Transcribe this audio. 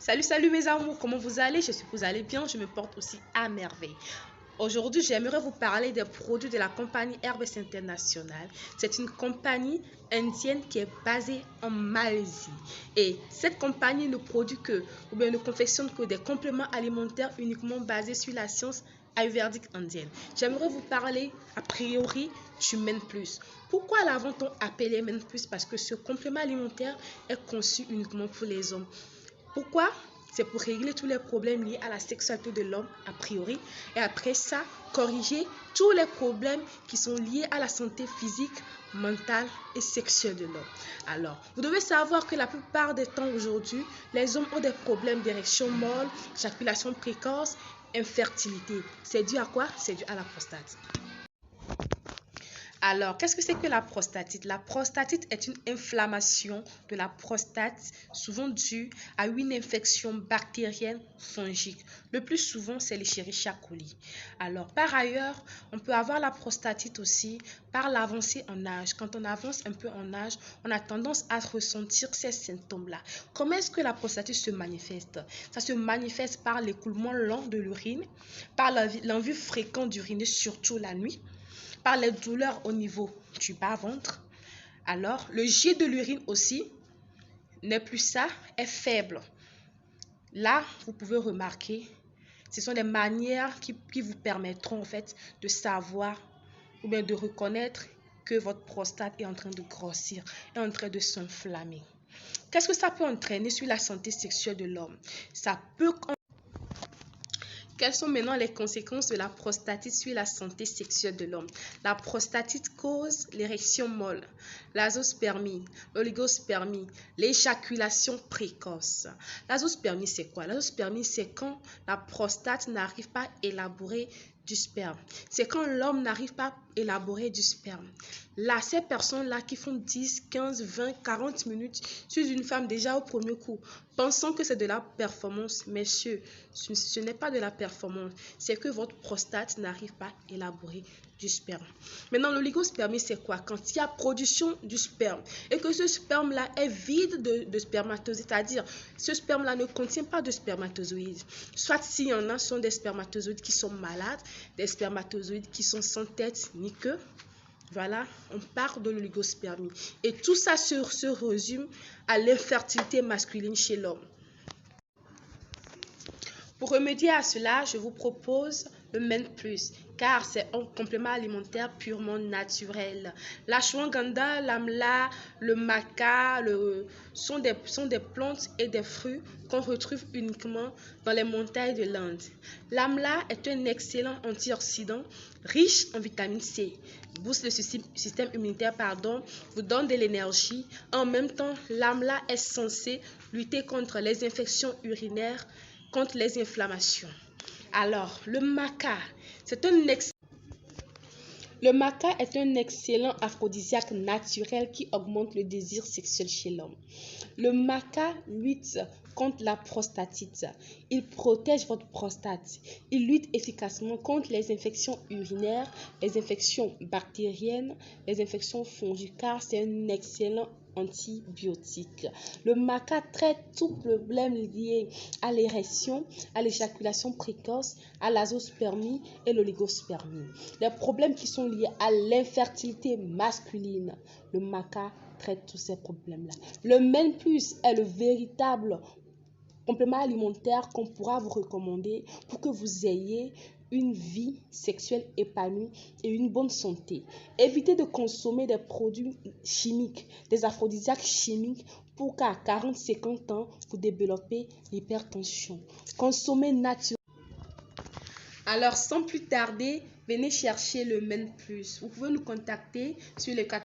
Salut mes amours, comment vous allez? J'espère que vous allez bien, je me porte aussi à merveille. Aujourd'hui, j'aimerais vous parler des produits de la compagnie Herbes International. C'est une compagnie indienne qui est basée en Malaisie. Et cette compagnie ne produit que, ou bien ne confectionne que des compléments alimentaires uniquement basés sur la science ayurvédique indienne. J'aimerais vous parler a priori du Men Plus. Pourquoi l'avons-on appelé Men Plus? Parce que ce complément alimentaire est conçu uniquement pour les hommes. Pourquoi? C'est pour régler tous les problèmes liés à la sexualité de l'homme, a priori, et après ça, corriger tous les problèmes qui sont liés à la santé physique, mentale et sexuelle de l'homme. Alors, vous devez savoir que la plupart des temps aujourd'hui, les hommes ont des problèmes d'érection molle, éjaculation précoce, infertilité. C'est dû à quoi? C'est dû à la prostate. Alors, qu'est-ce que c'est que la prostatite? La prostatite est une inflammation de la prostate, souvent due à une infection bactérienne fongique. Le plus souvent, c'est l'Escherichia coli. Alors, par ailleurs, on peut avoir la prostatite aussi par l'avancée en âge. Quand on avance un peu en âge, on a tendance à ressentir ces symptômes-là. Comment est-ce que la prostatite se manifeste? Ça se manifeste par l'écoulement lent de l'urine, par l'envie fréquente d'uriner, surtout la nuit, par les douleurs au niveau du bas-ventre. Alors, le jet de l'urine aussi n'est plus ça, est faible. Là, vous pouvez remarquer, ce sont des manières qui vous permettront en fait de savoir ou bien de reconnaître que votre prostate est en train de grossir, est en train de s'enflammer. Qu'est-ce que ça peut entraîner sur la santé sexuelle de l'homme? Ça peut. Quelles sont maintenant les conséquences de la prostatite sur la santé sexuelle de l'homme? La prostatite cause l'érection molle, l'azospermie, l'oligospermie, l'éjaculation précoce. L'azospermie, c'est quoi? L'azospermie, c'est quand la prostate n'arrive pas à élaborer du sperme. C'est quand l'homme n'arrive pas à élaborer du sperme. Là, ces personnes-là qui font 10, 15, 20, 40 minutes sur une femme déjà au premier coup, pensant que c'est de la performance, messieurs, ce n'est pas de la performance, c'est que votre prostate n'arrive pas à élaborer du sperme. Maintenant, l'oligospermie, c'est quoi? Quand il y a production du sperme et que ce sperme-là est vide de spermatozoïdes, c'est-à-dire ce sperme-là ne contient pas de spermatozoïdes. Soit s'il y en a, ce sont des spermatozoïdes qui sont malades, des spermatozoïdes qui sont sans tête ni queue. Voilà, on parle de l'oligospermie. Et tout ça se résume à l'infertilité masculine chez l'homme. Pour remédier à cela, je vous propose le Men Plus, car c'est un complément alimentaire purement naturel. L'ashwagandha, l'amla, le maca sont des plantes et des fruits qu'on retrouve uniquement dans les montagnes de l'Inde. L'amla est un excellent antioxydant riche en vitamine C, booste le système immunitaire, vous donne de l'énergie. En même temps, l'amla est censé lutter contre les infections urinaires, contre les inflammations. Alors, le maca est un excellent aphrodisiaque naturel qui augmente le désir sexuel chez l'homme. Le maca lutte contre la prostatite. Il protège votre prostate. Il lutte efficacement contre les infections urinaires, les infections bactériennes, les infections fongicales. C'est un excellent antibiotique. Le maca traite tout problème lié à l'érection, à l'éjaculation précoce, à l'azospermie et l'oligospermie. Les problèmes qui sont liés à l'infertilité masculine, le maca traite tous ces problèmes-là. Le Men Plus est le véritable complément alimentaire qu'on pourra vous recommander pour que vous ayez une vie sexuelle épanouie et une bonne santé. Évitez de consommer des produits chimiques, des aphrodisiaques chimiques pour qu'à 40-50 ans, vous développez l'hypertension. Consommez naturel. Alors, sans plus tarder, venez chercher le Men Plus. Vous pouvez nous contacter sur le